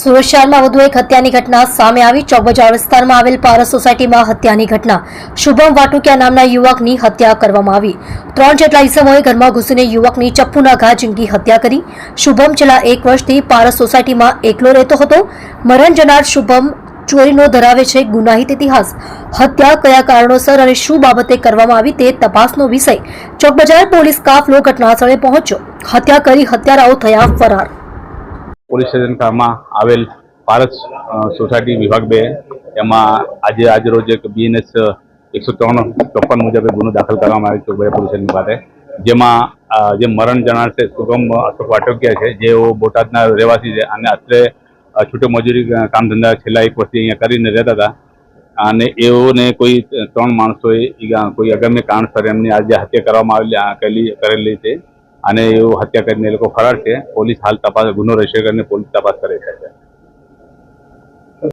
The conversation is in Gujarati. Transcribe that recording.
સુરત શહેરમાં વધુ એક હત્યાની ઘટના સામે આવી। ચોક બજાર વિસ્તારમાં આવેલ પારસ સોસાયટીમાં હત્યાની ઘટના। શુભમ વાટુકિયા નામના યુવકની હત્યા કરવામાં આવી। 3 જેટલા ઈસમોએ ઘરમાં ઘૂસીને યુવકની ચપ્પુના ઘા ઝીંકી હત્યા કરી। શુભમ છેલ્લા 1 વર્ષથી પારસ સોસાયટીમાં એકલો રહેતો હતો। મરણ જનાર શુભમ ચોરીનો ધરાવે છે ગુનાહિત ઇતિહાસ। હત્યા કયા કારણોસર અને શું બાબતે કરવામાં આવી તે તપાસનો વિષય। ચોક બજાર પોલીસ કાફલો ઘટનાસ્થળે પહોંચ્યો। હત્યા કરી હત્યારાઓ થયા ફરાર। પોલીસ સ્ટેશન કામમાં આવેલ પારસ સોસાયટી વિભાગ 2 એમાં આજ રોજ એક BNS 103-54 મુજબ ગુનો દાખલ કરવામાં આવ્યો ચોક બજાર પોલીસ સ્ટેશન ખાતે, જેમાં જે મરણ જનાર છે શુભમ અશોક વાટોકિયા છે, જેઓ બોટાદના રહેવાસી છે અને અત્રે છૂટક મજૂરી કામ ધંધા છેલ્લા 1 વર્ષથી અહીંયા કરીને રહેતા હતા અને એઓને કોઈ 3 માણસોએ કોઈ અગમ્ય કારણસર એમની આજે હત્યા કરવામાં કરેલી છે અને એઓ હત્યા કરીને એ લોકો ફરાર છે। પોલીસ હાલ તપાસ ગુનો રજીસ્ટર કરીને પોલીસ તપાસ કરે છે।